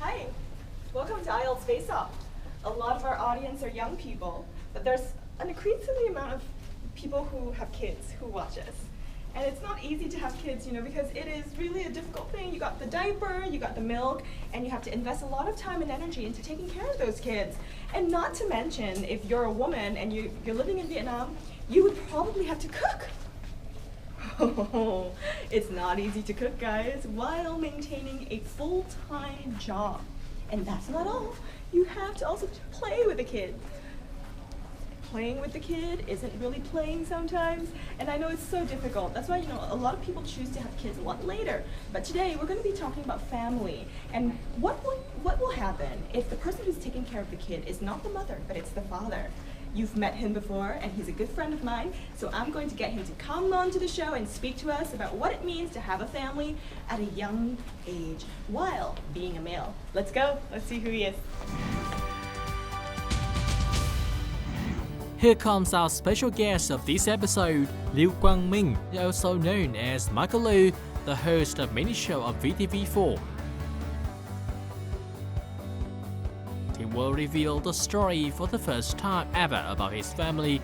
Hi, welcome to IELTS Face-Off. A lot of our audience are young people, but there's an increasing amount of people who have kids who watch us. And it's not easy to have kids, because it is really a difficult thing. You got the diaper, you got the milk, and you have to invest a lot of time and energy into taking care of those kids. And not to mention, if you're a woman and you're living in Vietnam, you would probably have to cook. Oh, it's not easy to cook, guys, while maintaining a full-time job. And that's not all. You have to also play with the kid. Playing with the kid isn't really playing sometimes, and I know it's so difficult. That's why, a lot of people choose to have kids a lot later. But today, we're going to be talking about family, and what will happen if the person who's taking care of the kid is not the mother, but it's the father. You've met him before, and he's a good friend of mine, so I'm going to get him to come on to the show and speak to us about what it means to have a family at a young age while being a male. Let's go. Let's see who he is. Here comes our special guest of this episode, Liu Quang Minh, also known as Michael Liu, the host of many shows on VTV4. He will reveal the story for the first time ever about his family.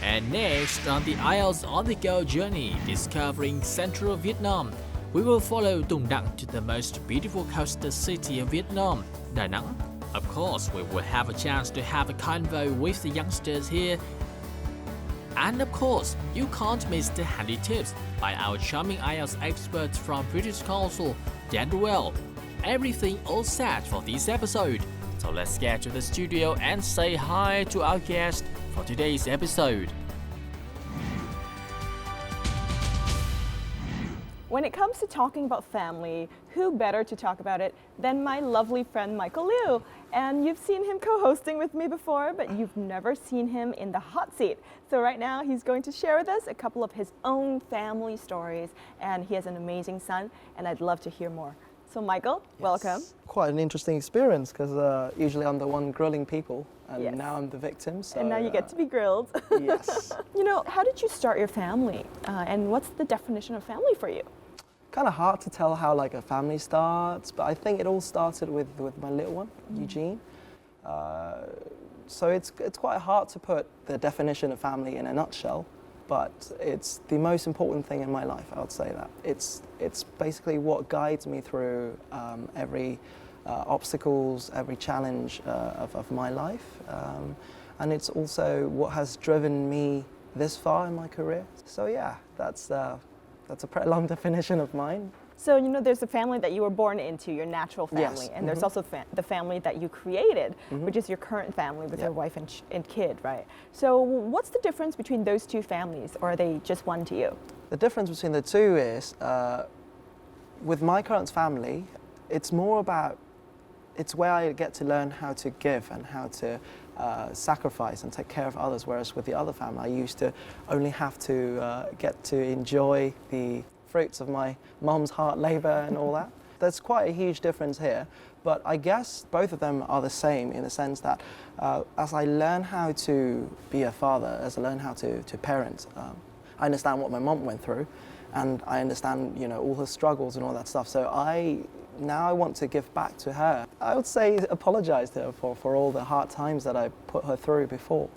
And next on the IELTS On the Go journey, discovering Central Vietnam, we will follow Tuần to the most beautiful coastal city of Vietnam, Da Nang. Of course, we will have a chance to have a convo with the youngsters here. And of course, you can't miss the handy tips by our charming IELTS experts from British Council, Daniel. Everything all set for this episode. So let's get to the studio and say hi to our guest for today's episode. When it comes to talking about family, who better to talk about it than my lovely friend Michael Liu? And you've seen him co-hosting with me before, but you've never seen him in the hot seat. So right now he's going to share with us a couple of his own family stories, and he has an amazing son, and I'd love to hear more. So Michael, welcome. Quite an interesting experience because usually I'm the one grilling people, and Yes. now I'm the victim. So, And now you get to be grilled. Yes. How did you start your family? And what's the definition of family for you? Kind of hard to tell how a family starts, but I think it all started with my little one, Eugene. So it's quite hard to put the definition of family in a nutshell, but it's the most important thing in my life, I would say that. It's basically what guides me through every obstacles, every challenge of my life, and it's also what has driven me this far in my career. So yeah, that's a pretty long definition of mine. So, there's a family that you were born into, your natural family, Yes. and there's also the family that you created, which is your current family with your wife and kid, right? So what's the difference between those two families, or are they just one to you? The difference between the two is, with my current family, it's more about, it's where I get to learn how to give and how to sacrifice and take care of others, whereas with the other family, I used to only have to get to enjoy the fruits of my mom's hard labor and all that. There's quite a huge difference here, but I guess both of them are the same in the sense that as I learn how to be a father, as I learn how to parent, I understand what my mom went through, and I understand all her struggles and all that stuff. So now I want to give back to her. I would say apologize to her for all the hard times that I put her through before.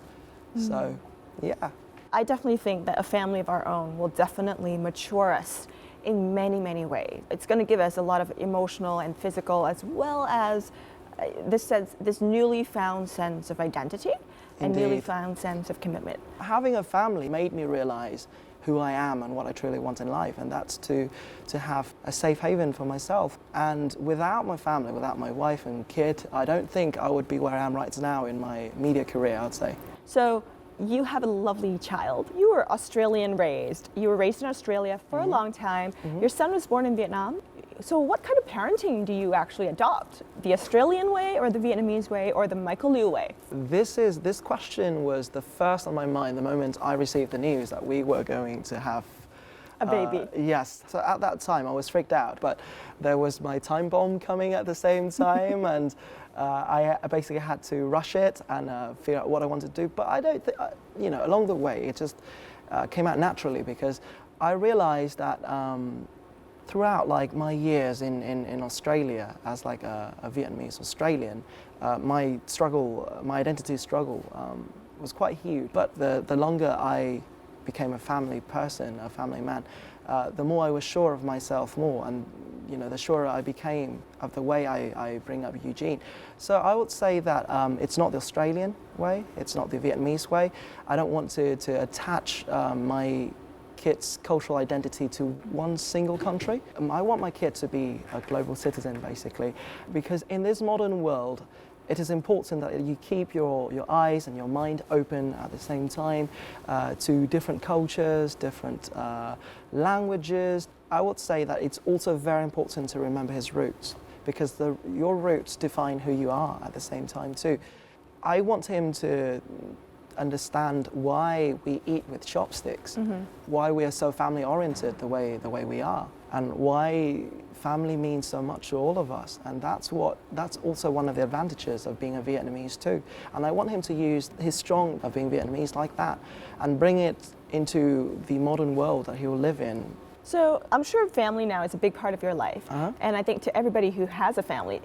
So yeah. I definitely think that a family of our own will definitely mature us in many, many ways. It's going to give us a lot of emotional and physical, as well as this newly found sense of identity and Indeed. newly found sense of commitment. Having a family made me realize who I am and what I truly want in life, and that's to have a safe haven for myself. And without my family, without my wife and kid, I don't think I would be where I am right now in my media career, I would say. So you have a lovely child. You were Australian raised. You were raised in Australia for a long time. Your son was born in Vietnam. So what kind of parenting do you actually adopt? The Australian way, or the Vietnamese way, or the Michael Liu way? This question was the first on my mind the moment I received the news that we were going to have A baby. Yes. So at that time I was freaked out, but there was my time bomb coming at the same time, and I basically had to rush it and figure out what I wanted to do. But I don't think, along the way it just came out naturally, because I realized that throughout like my years in Australia as like a Vietnamese Australian, my identity struggle was quite huge. But the longer I became a family person, a family man, the more I was sure of myself more, and the surer I became of the way I bring up Eugene. So I would say that it's not the Australian way, it's not the Vietnamese way. I don't want to attach my kids' cultural identity to one single country. I want my kid to be a global citizen, basically, because in this modern world, it is important that you keep your eyes and your mind open at the same time to different cultures, different languages. I would say that it's also very important to remember his roots, because your roots define who you are at the same time too. I want him to understand why we eat with chopsticks, why we are so family oriented the way we are, and why family means so much to all of us. And that's also one of the advantages of being a Vietnamese too. And I want him to use his strong of being Vietnamese like that and bring it into the modern world that he will live in. So I'm sure family now is a big part of your life, and I think to everybody who has a family,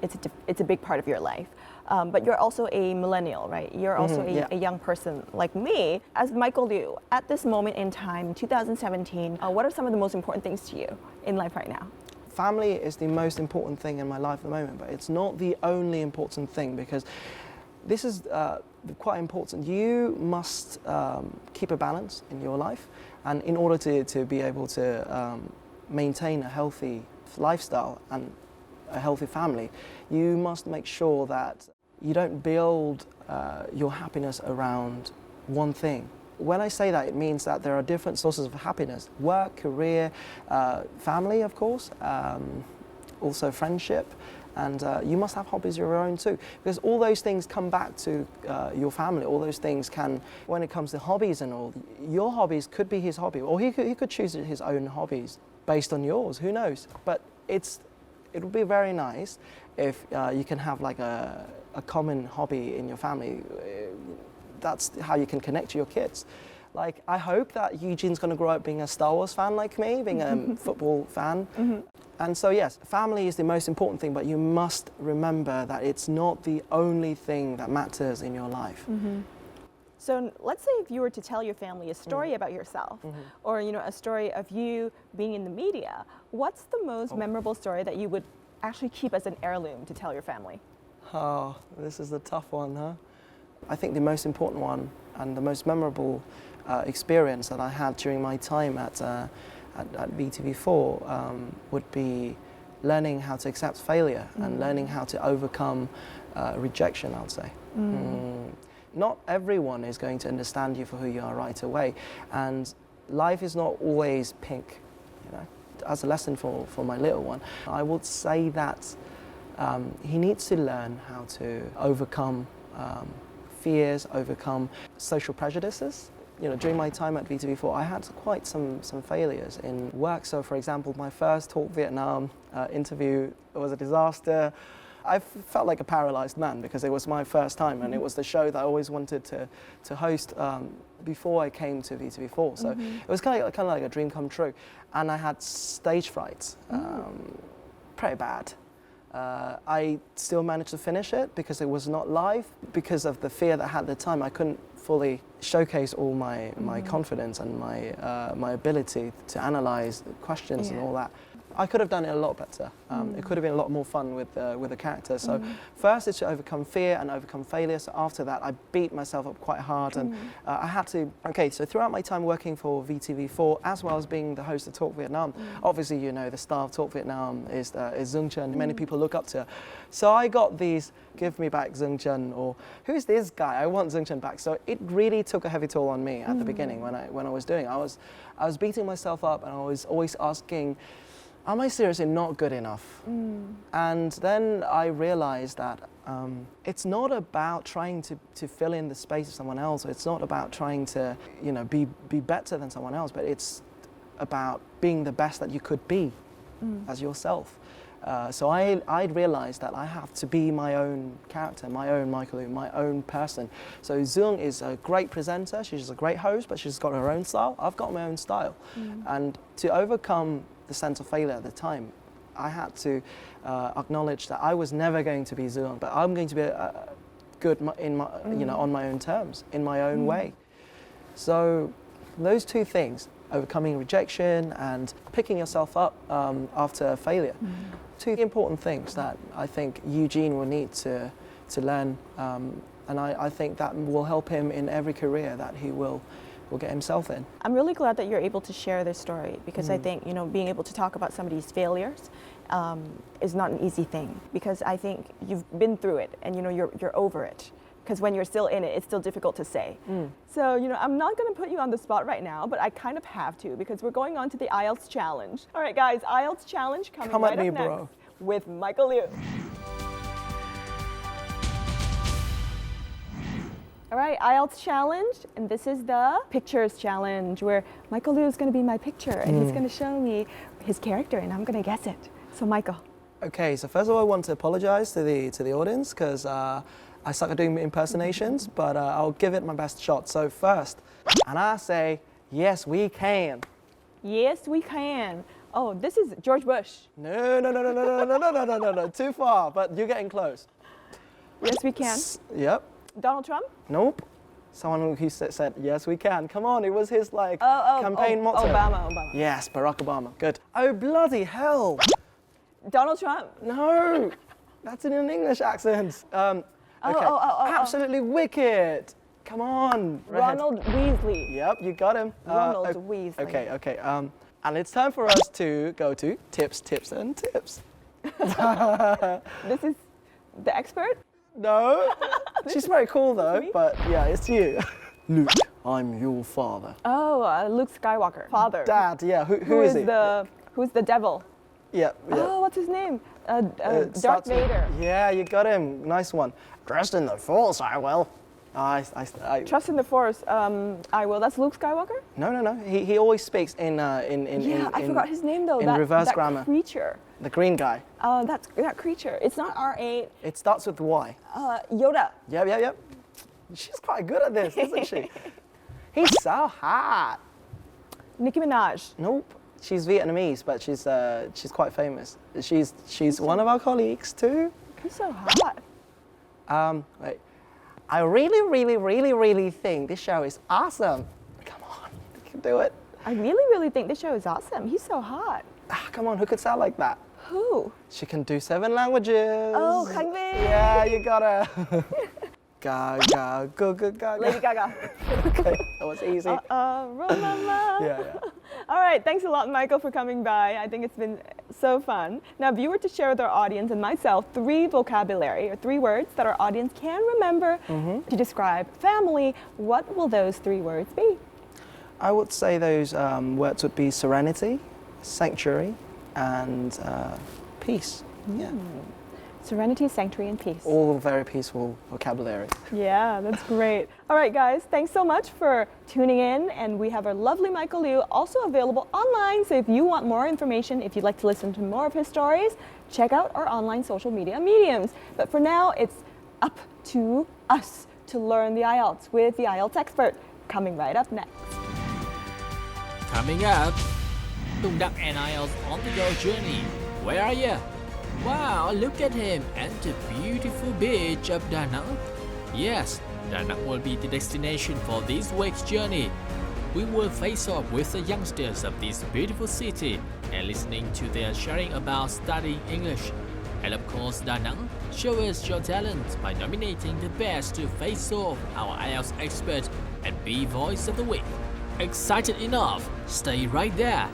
it's a big part of your life. But you're also a millennial, right? You're also a young person like me. As Michael Liu, at this moment in time, 2017, what are some of the most important things to you in life right now? Family is the most important thing in my life at the moment, but it's not the only important thing, because this is quite important. You must keep a balance in your life, and in order to be able to maintain a healthy lifestyle and a healthy family, you must make sure that you don't build your happiness around one thing. When I say that, it means that there are different sources of happiness: work, career, family, of course, also friendship, and you must have hobbies of your own too, because all those things come back to your family. All those things can, when it comes to hobbies and all, your hobbies could be his hobby, or he could choose his own hobbies based on yours, who knows. But it would be very nice if you can have like a common hobby in your family. That's how you can connect to your kids. Like, I hope that Eugene's going to grow up being a Star Wars fan like me, being a football fan. And so yes, family is the most important thing, but you must remember that it's not the only thing that matters in your life. So let's say if you were to tell your family a story about yourself, or a story of you being in the media, what's the most memorable story that you would actually keep as an heirloom to tell your family? Oh, this is a tough one, huh? I think the most important one and the most memorable experience that I had during my time at VTV4 would be learning how to accept failure and learning how to overcome rejection, I'd say. Not everyone is going to understand you for who you are right away, and life is not always pink, As a lesson for my little one, I would say that he needs to learn how to overcome fears, overcome social prejudices. During my time at VTV4, I had quite some failures in work. So, for example, my first Talk Vietnam interview was a disaster. I felt like a paralyzed man because it was my first time, and it was the show that I always wanted to host before I came to VTV4. So it was kind of like a dream come true. And I had stage fright, pretty bad. I still managed to finish it because it was not live. Because of the fear that I had at the time, I couldn't fully showcase all my confidence and my ability to analyze questions and all that. I could have done it a lot better. It could have been a lot more fun with the character. So first is to overcome fear and overcome failure. So after that, I beat myself up quite hard, and I had to. Okay, so throughout my time working for VTV4, as well as being the host of Talk Vietnam, obviously the star of Talk Vietnam is Chương. Many people look up to her. So I got these, give me back Chương, or who's this guy? I want Chương back. So it really took a heavy toll on me at the beginning when I was doing it. I was beating myself up, and I was always asking, am I seriously not good enough? And then I realized that it's not about trying to fill in the space of someone else. It's not about trying to be better than someone else, but it's about being the best that you could be as yourself. So I realized that I have to be my own character, my own Michael Liu, my own person. So Chương is a great presenter, she's a great host, but she's got her own style. I've got my own style. And to overcome the sense of failure at the time. I had to acknowledge that I was never going to be Zuon, but I'm going to be good in my, on my own terms, in my own way. So those two things, overcoming rejection and picking yourself up after failure, two important things that I think Eugene will need to learn, and I think that will help him in every career that he will get himself in. I'm really glad that you're able to share this story, because I think, being able to talk about somebody's failures is not an easy thing, because I think you've been through it and you're over it. Because when you're still in it, it's still difficult to say. So, I'm not going to put you on the spot right now, but I kind of have to, because we're going on to the IELTS challenge. All right, guys, IELTS challenge coming right up next with Michael Liu. All right, IELTS challenge, and this is the pictures challenge, where Michael Liu is going to be my picture, and he's going to show me his character, and I'm going to guess it. So, Michael. Okay, so first of all, I want to apologize to the audience, because I suck at doing impersonations, but I'll give it my best shot. So first, and I say, yes, we can. Yes, we can. Oh, this is George Bush. No, too far, but you're getting close. Yes, we can. Yep. Donald Trump? Nope. Someone who said, yes, we can. Come on, it was his campaign motto. Obama. Yes, Barack Obama. Good. Oh, bloody hell. Donald Trump? No, that's in an English accent. Okay. Absolutely wicked. Come on. Ronald Weasley. Yep, you got him. Ronald Weasley. Okay. And it's time for us to go to tips, and tips. This is the expert? No. She's very cool though, but yeah, it's you. Luke, I'm your father. Oh, Luke Skywalker. Father. Dad, yeah. Who is he? Who's the devil? Yeah. Oh, what's his name? Darth Vader. Yeah, you got him. Nice one. Dressed in the Force, I will. Trust in the Force. I will. That's Luke Skywalker? No. He always speaks in I forgot his name though. In reverse grammar. That creature. The green guy. That creature. It's not R8. It starts with Y. Yoda. Yep. She's quite good at this, isn't she? He's so hot. Nicki Minaj. Nope. She's Vietnamese, but she's quite famous. She's one of our colleagues too. He's so hot. Wait. I really think this show is awesome. Come on, you can do it. I really think this show is awesome. He's so hot. Come on, who could sound like that? Who? She can do 7 languages. Oh, Hangbin. Yeah, you got her. Gaga, go. Lady Gaga. Okay, that was easy. Yeah. All right, thanks a lot, Michael, for coming by. I think it's been so fun. Now, if you were to share with our audience and myself 3 vocabulary or 3 words that our audience can remember to describe family, what will those 3 words be? I would say those words would be serenity, sanctuary, and peace. Yeah. Serenity, sanctuary, and peace. All very peaceful vocabulary. Yeah, that's great. All right, guys, thanks so much for tuning in. And we have our lovely Michael Liu also available online. So if you want more information, if you'd like to listen to more of his stories, check out our online social media mediums. But for now, it's up to us to learn the IELTS with the IELTS expert, coming right up next. Coming up, Tung Đắc and IELTS On the Go journey. Where are you? Wow, look at him and the beautiful beach of Da Nang. Yes, Da Nang will be the destination for this week's journey. We will face off with the youngsters of this beautiful city and listening to their sharing about studying English. And of course, Da Nang, show us your talent by nominating the best to face off our IELTS expert and be Voice of the Week. Excited enough? Stay right there.